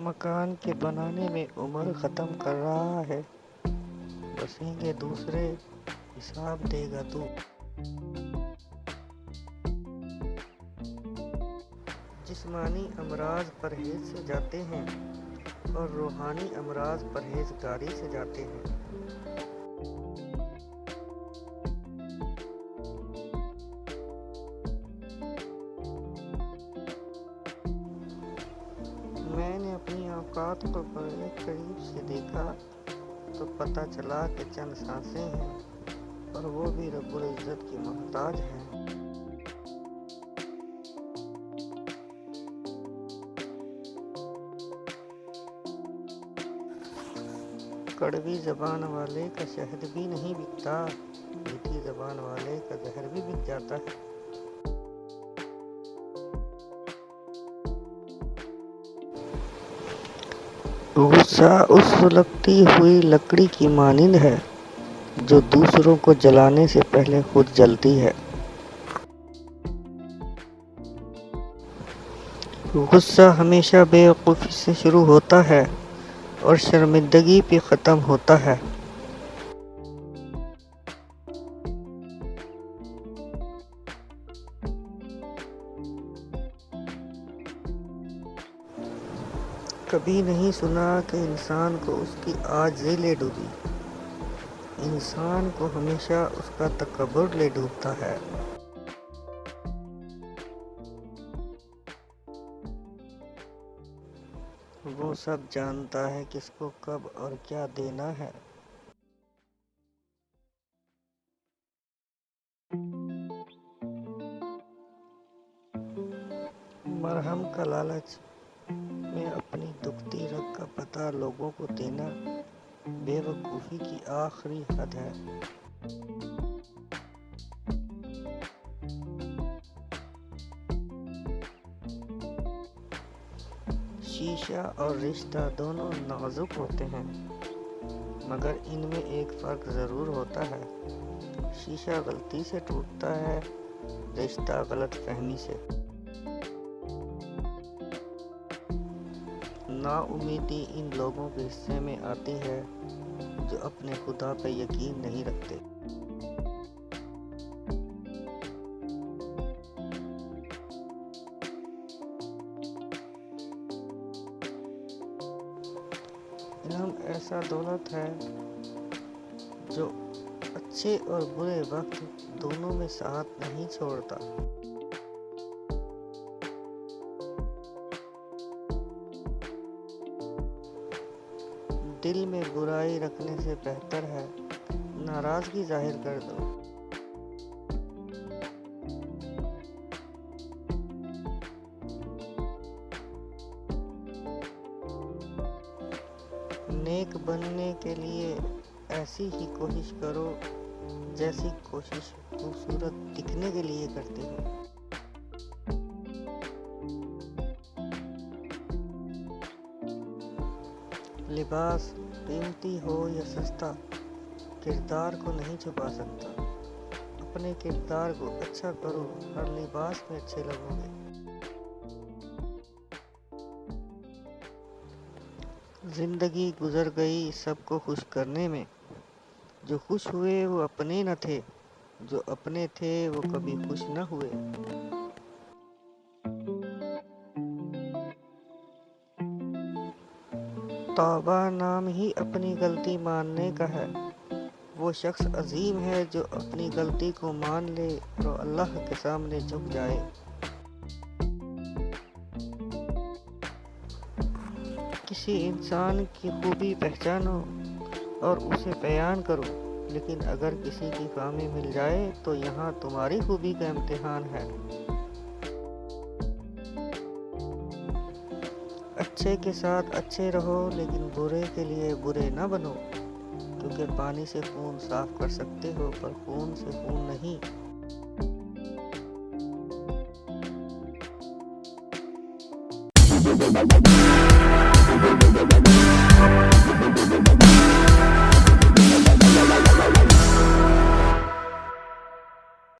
मकान के बनाने में उम्र ख़त्म कर रहा है, बसेंगे दूसरे, हिसाब देगा तू। जिस्मानी अमराज परहेज से जाते हैं और रूहानी अमराज परहेजगारी से जाते हैं। मैंने अपनी औकात को बड़े करीब से देखा तो पता चला कि चंद सांसें हैं और वो भी रब्बुल इज़्ज़त की मोहताज हैं। कड़वी ज़बान वाले का शहद भी नहीं बिकता, मीठी ज़बान वाले का जहर भी बिक जाता है। गुस्सा उस सुलगती हुई लकड़ी की मानिंद है जो दूसरों को जलाने से पहले खुद जलती है। गुस्सा हमेशा बेवकूफ़ी से शुरू होता है और शर्मिंदगी पे ख़त्म होता है। कभी नहीं सुना कि इंसान को उसकी आजिज़ी ले डूबी, इंसान को हमेशा उसका तकब्बुर ले डूबता है। वो सब जानता है किसको कब और क्या देना है। मरहम का लालच में अपनी दुखती रग का पता लोगों को देना बेवकूफ़ी की आखिरी हद है। शीशा और रिश्ता दोनों नाजुक होते हैं, मगर इनमें एक फ़र्क ज़रूर होता है। शीशा गलती से टूटता है, रिश्ता गलतफहमी से। नाउमीदी इन लोगों के हिस्से में आती है जो अपने खुदा पे यकीन नहीं रखते। इल्म ऐसा दौलत है जो अच्छे और बुरे वक्त दोनों में साथ नहीं छोड़ता। दिल में बुराई रखने से बेहतर है नाराज़गी जाहिर कर दो। नेक बनने के लिए ऐसी ही कोशिश करो जैसी कोशिश खूबसूरत दिखने के लिए करते हो। लिबास कीमती हो या सस्ता, किरदार को नहीं छुपा सकता। अपने किरदार को अच्छा करो, हर लिबास में अच्छे लगोगे। जिंदगी गुजर गई सबको खुश करने में, जो खुश हुए वो अपने न थे, जो अपने थे वो कभी खुश न हुए। तौबा नाम ही अपनी गलती मानने का है। वो शख्स अजीम है जो अपनी गलती को मान ले और अल्लाह के सामने झुक जाए। किसी इंसान की खूबी पहचानो और उसे बयान करो, लेकिन अगर किसी की खामी मिल जाए तो यहाँ तुम्हारी खूबी का इम्तिहान है। अच्छे के साथ अच्छे रहो, लेकिन बुरे के लिए बुरे न बनो, क्योंकि पानी से खून साफ कर सकते हो पर खून से खून नहीं।